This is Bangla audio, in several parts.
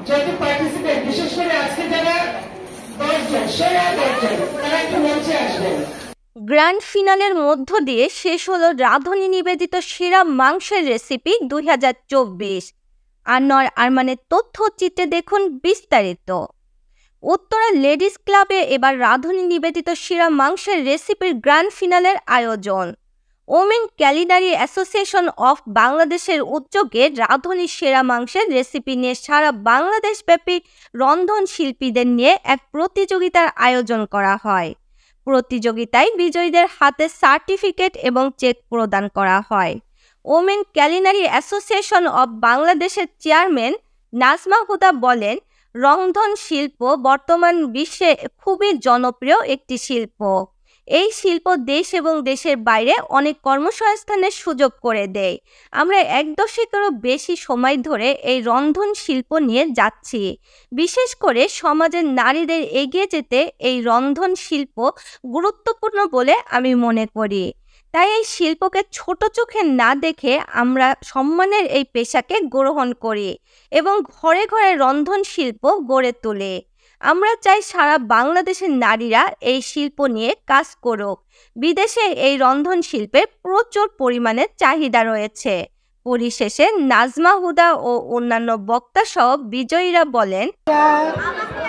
যত পার্টিসিপেন্ট, বিশেষ করে আজকে যারা 10 জন, সেরা 10 জন, তারা একটু মঞ্চে আসবেন। গ্র্যান্ড ফিনালের মধ্য দিয়ে শেষ হলো রাঁধুনি নিবেদিত সেরা মাংসের রেসিপি 2024। আনোয়ার আরমানের তথ্যচিত্রে দেখুন বিস্তারিত। উত্তরা লেডিস ক্লাবে এবার রাঁধুনি নিবেদিত সেরা মাংসের রেসিপির গ্র্যান্ড ফিনালের আয়োজন। ওমেন ক্যালিনারি অ্যাসোসিয়েশন অফ বাংলাদেশের উদ্যোগে রাঁধুনি সেরা মাংসের রেসিপি নিয়ে সারা বাংলাদেশব্যাপী রন্ধন শিল্পীদের নিয়ে এক প্রতিযোগিতার আয়োজন করা হয়। প্রতিযোগিতায় বিজয়ীদের হাতে সার্টিফিকেট এবং চেক প্রদান করা হয়। ওমেন ক্যালিনারি অ্যাসোসিয়েশন অব বাংলাদেশের চেয়ারম্যান নাজমা হুদা বলেন, রন্ধন শিল্প বর্তমান বিশ্বে খুবই জনপ্রিয় একটি শিল্প। এই শিল্প দেশ এবং দেশের বাইরে অনেক কর্মসংস্থানের সুযোগ করে দেয়। আমরা 1 দশকেরও বেশি সময় ধরে এই রন্ধন শিল্প নিয়ে যাচ্ছি। বিশেষ করে সমাজের নারীদের এগিয়ে যেতে এই রন্ধন শিল্প গুরুত্বপূর্ণ বলে আমি মনে করি। তাই এই শিল্পকে ছোট চোখে না দেখে আমরা সম্মানের এই পেশাকে গ্রহণ করি এবং ঘরে ঘরে রন্ধন শিল্প গড়ে তুলি। আমরা চাই সারা বাংলাদেশের নারীরা এই শিল্প নিয়ে কাজ করুক। বিদেশে এই রন্ধন শিল্পের প্রচুর পরিমাণে চাহিদা রয়েছে। পরিশেষে নাজমা হুদা ও অন্যান্য বক্তা সহ বিজয়ীরা বলেন,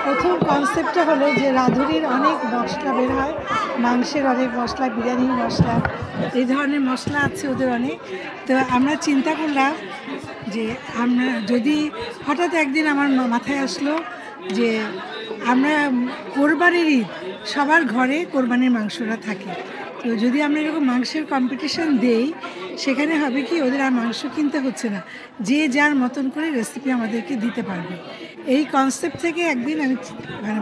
প্রথম কনসেপ্টটা হলো যে রাঁধুনির অনেক মশলা বের হয়, মাংসের অনেক মশলা, বিরিয়ানির মশলা, এই ধরনের মশলা আছে ওদের অনেক। তো আমরা চিন্তা করলাম যে আমরা যদি হঠাৎ একদিন আমার মাথায় আসলো যে আমরা কোরবানির ঈদ, সবার ঘরে কোরবানির মাংসটা থাকে, তো যদি আমরা এরকম মাংসের কম্পিটিশন দেই, সেখানে হবে কি ওদের আর মাংস কিনতে হচ্ছে না, যে যার মতন করে রেসিপি আমাদেরকে দিতে পারবে। এই কনসেপ্ট থেকে একদিন আমি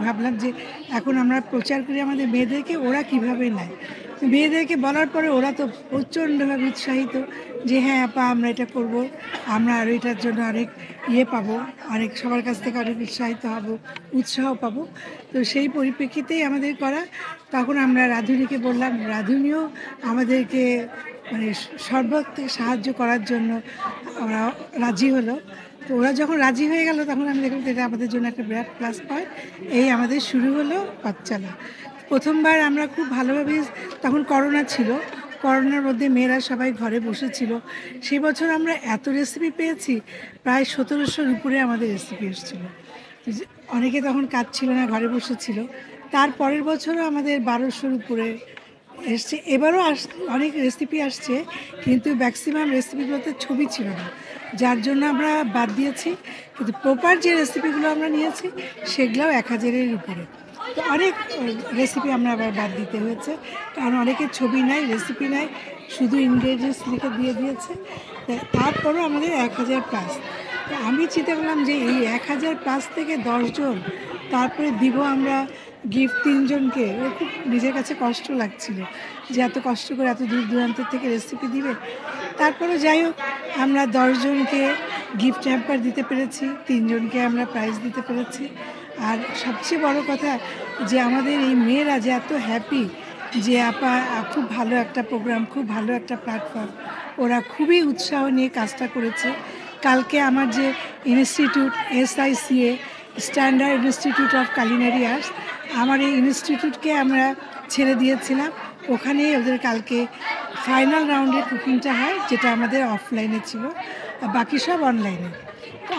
ভাবলাম যে এখন আমরা প্রচার করি আমাদের মেয়েদেরকে, ওরা কিভাবে নেয়। মেয়েদেরকে বলার পরে ওরা তো প্রচণ্ডভাবে উৎসাহিত যে হ্যাঁ আপা আমরা এটা করব, আমরা আর এটার জন্য অনেক পাবো, অনেক সবার কাছ থেকে অনেক উৎসাহিত হব, উৎসাহ পাবো। তো সেই পরিপ্রেক্ষিতেই আমাদের করা। তখন আমরা রাঁধুনিকে বললাম, রাঁধুনিও আমাদেরকে মানে সর্বত থেকে সাহায্য করার জন্য ওরা রাজি হলো। তো ওরা যখন রাজি হয়ে গেল তখন আমি দেখলাম এটা আমাদের জন্য একটা বিরাট প্লাস পয়েন্ট। এই আমাদের শুরু হলো পথচলা। প্রথমবার আমরা খুব ভালোভাবে, তখন করোনা ছিল, করোনার মধ্যে মেয়েরা সবাই ঘরে বসেছিল। সেই বছর আমরা এত রেসিপি পেয়েছি, প্রায় 1700-র উপরে আমাদের রেসিপি এসেছিলো। অনেকে তখন কাজ ছিল না, ঘরে বসেছিল। তার পরের বছরও আমাদের 1200-র উপরে এসছে। এবারও অনেক রেসিপি আসছে, কিন্তু ম্যাক্সিমাম রেসিপিগুলোতে ছবি ছিল না, যার জন্য আমরা বাদ দিয়েছি। কিন্তু প্রপার যে রেসিপিগুলো আমরা নিয়েছি সেগুলোও 1000-এর উপরে। তো অনেক রেসিপি আমরা আবার বাদ দিতে হয়েছে, কারণ অনেকের ছবি নাই, রেসিপি নাই, শুধু ইনগ্রেডিয়েন্টস লিখে দিয়ে দিয়েছে। তারপরেও আমাদের 1000+। তো আমি চিন্তা করলাম যে এই 1000+ থেকে 10 জন তারপরে দিব আমরা গিফট 3 জনকে। ও খুব নিজের কাছে কষ্ট লাগছিল যে এত কষ্ট করে এত দূর দূরান্ত থেকে রেসিপি দিবে। তারপরে যাই হোক, আমরা 10 জনকে গিফট হ্যাম্পার দিতে পেরেছি, 3 জনকে আমরা প্রাইজ দিতে পেরেছি। আর সবচেয়ে বড় কথা যে আমাদের এই মেয়েরা যে এত হ্যাপি যে আপা খুব ভালো একটা প্রোগ্রাম, খুব ভালো একটা প্ল্যাটফর্ম, ওরা খুবই উৎসাহ নিয়ে কাজটা করেছে। কালকে আমার যে institute SICA, standard institute of culinary arts, আমার এই ইনস্টিটিউটকে আমরা ছেড়ে দিয়েছিলাম। ওখানেই ওদের কালকে ফাইনাল রাউন্ডের কুকিংটা হয়, যেটা আমাদের অফলাইনে ছিল, বাকি সব অনলাইনে।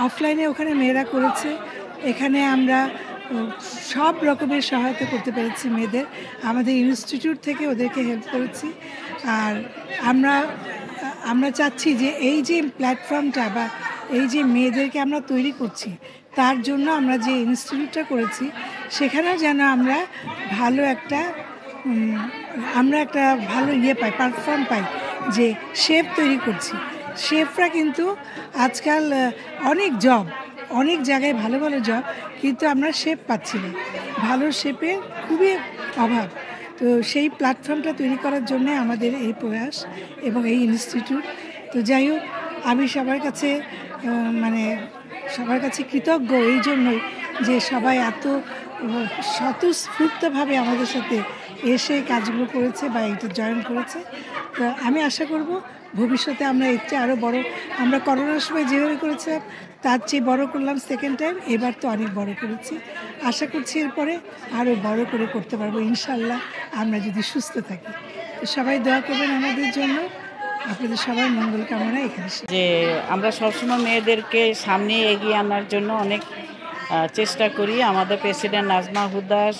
অফলাইনে ওখানে মেয়েরা করেছে। এখানে আমরা সব রকমের সহায়তা করতে পেরেছি মেয়েদের, আমাদের ইনস্টিটিউট থেকে ওদেরকে হেল্প করেছি। আর আমরা চাচ্ছি যে এই যে প্ল্যাটফর্মটা বা এই যে মেয়েদেরকে আমরা তৈরি করছি, তার জন্য আমরা যে ইনস্টিটিউটটা করেছি সেখানেও যেন আমরা ভালো একটা ভালো পাই, প্ল্যাটফর্ম পাই, যে শেফ তৈরি করছি। শেফরা কিন্তু আজকাল অনেক জায়গায় ভালো ভালো জব, কিন্তু আমরা শেফ পাচ্ছি না, ভালো শেফের খুবই অভাব। তো সেই প্ল্যাটফর্মটা তৈরি করার জন্য আমাদের এই প্রয়াস এবং এই ইনস্টিটিউট। তো যাই হোক, আমি সবার কাছে কৃতজ্ঞ এই জন্যই যে সবাই এত স্বতঃস্ফূর্তভাবে আমাদের সাথে এসে কাজগুলো করেছে বা এটা জয়েন করেছে। তো আমি আশা করব ভবিষ্যতে আমরা এর চেয়ে আরও বড়, আমরা করোনার সময় যেভাবে করেছিলাম তার চেয়ে বড় করলাম সেকেন্ড টাইম, এবার তো অনেক বড় করেছি। আশা করছি এরপরে আরও বড় করে করতে পারবো ইনশাল্লাহ, আমরা যদি সুস্থ থাকি। তো সবাই দোয়া করবেন আমাদের জন্য, আপনাদের সবার মঙ্গল কামনা এখানে। যে আমরা সবসময় মেয়েদেরকে সামনে এগিয়ে আনার জন্য অনেক চেষ্টা করি। আমাদের প্রেসিডেন্ট নাজমা হুদার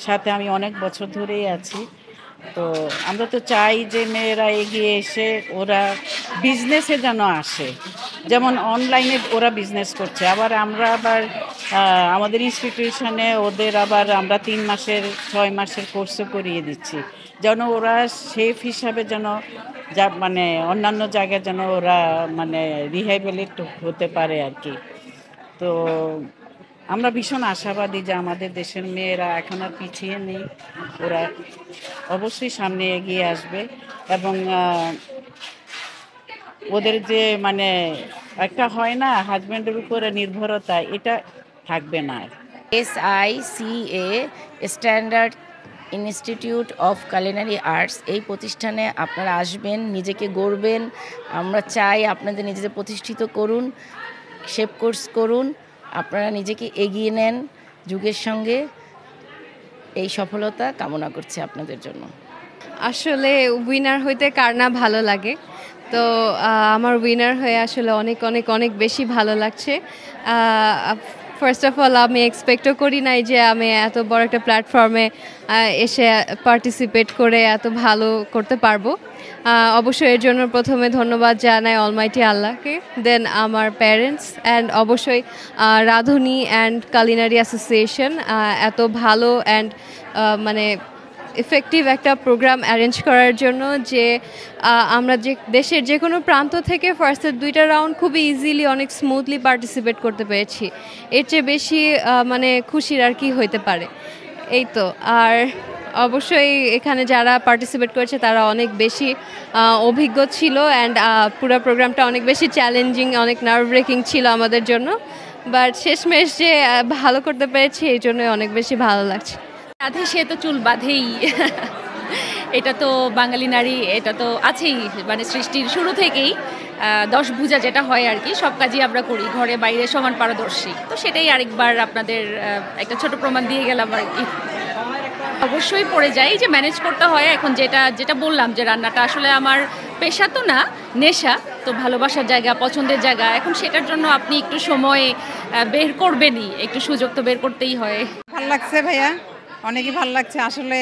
সাথে আমি অনেক বছর ধরেই আছি। তো আমরা তো চাই যে মেয়েরা এগিয়ে এসে ওরা বিজনেসে যেন আসে, যেমন অনলাইনে ওরা বিজনেস করছে, আবার আমরা আবার আমাদের ইনস্টিটিউশনে ওদের আবার আমরা 3 মাসের 6 মাসের কোর্সও করিয়ে দিচ্ছি, যেন ওরা শেফ হিসাবে যেন যা মানে অন্যান্য জায়গায় যেন ওরা মানে রিহ্যাবিলিট হতে পারে আর কি। তো আমরা ভীষণ আশাবাদী যে আমাদের দেশের মেয়েরা এখন আর পিছিয়ে নেই, ওরা অবশ্যই সামনে এগিয়ে আসবে এবং ওদের যে মানে একটা হয় না হাজব্যান্ডের উপরে নির্ভরতা, এটা থাকবে না। SICA standard institute of culinary arts, এই প্রতিষ্ঠানে আপনারা আসবেন, নিজেকে গড়বেন। আমরা চাই আপনাদের নিজেদের প্রতিষ্ঠিত করুন, শেপ কোর্স করুন, আপনারা নিজেকে এগিয়ে নেন যুগের সঙ্গে। এই সফলতা কামনা করছি আপনাদের জন্য। আসলে উইনার হইতে কার না ভালো লাগে, তো আমার উইনার হয়ে আসলে অনেক অনেক অনেক বেশি ভালো লাগছে। ফার্স্ট অফ অল আমি এক্সপেক্টও করি নাই যে আমি এত বড় একটা প্ল্যাটফর্মে এসে পার্টিসিপেট করে এত ভালো করতে পারবো। অবশ্যই এর জন্য প্রথমে ধন্যবাদ জানাই অলমাইটি আল্লাহকে, দেন আমার প্যারেন্টস অ্যান্ড অবশ্যই রাঁধুনি অ্যান্ড কুলিনারি অ্যাসোসিয়েশন এত ভালো অ্যান্ড মানে ইফেক্টিভ একটা প্রোগ্রাম অ্যারেঞ্জ করার জন্য, যে আমরা যে দেশের যে কোনো প্রান্ত থেকে ফার্স্টের 2টা রাউন্ড খুবই ইজিলি অনেক স্মুথলি পার্টিসিপেট করতে পেরেছি। এর চেয়ে বেশি মানে খুশির আর কি হইতে পারে। এই তো। আর অবশ্যই এখানে যারা পার্টিসিপেট করেছে তারা অনেক বেশি অভিজ্ঞ ছিল অ্যান্ড পুরো প্রোগ্রামটা অনেক বেশি চ্যালেঞ্জিং, অনেক নার্ভ ব্রেকিং ছিল আমাদের জন্য, বাট শেষমেশ যে ভালো করতে পেরেছি এই জন্যই অনেক বেশি ভালো লাগছে। রাধে সে তো চুল বাঁধেই, এটা তো বাঙালি নারী, এটা তো আছেই মানে সৃষ্টির শুরু থেকেই। 10 ভুজা যেটা হয় আর কি, সব কাজই আমরা করি, ঘরে বাইরে সমান পারদর্শী। তো সেটাই আরেকবার আপনাদের একটা ছোট প্রমাণ দিয়ে গেলাম আর কি। অবশ্যই পড়ে যাই যে ম্যানেজ করতে হয়। এখন যেটা বললাম যে রান্নাটা আসলে আমার পেশা তো না, নেশা, তো ভালোবাসার জায়গা, পছন্দের জায়গা। এখন সেটার জন্য আপনি একটু সময় বের করবেনই, একটু সুযোগ তো বের করতেই হয়। ভালো লাগছে ভাইয়া, অনেকই ভালো লাগছে। আসলে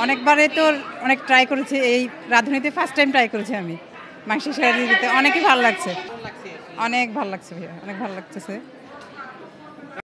অনেকবারে তো অনেক ট্রাই করেছি, এই রাঁধুনিতে ফার্স্ট টাইম ট্রাই করেছি আমি মাংস সেরা দিতে। অনেকই ভালো লাগছে, অনেক ভালো লাগছে ভাইয়া, অনেক ভালো লাগতেছে।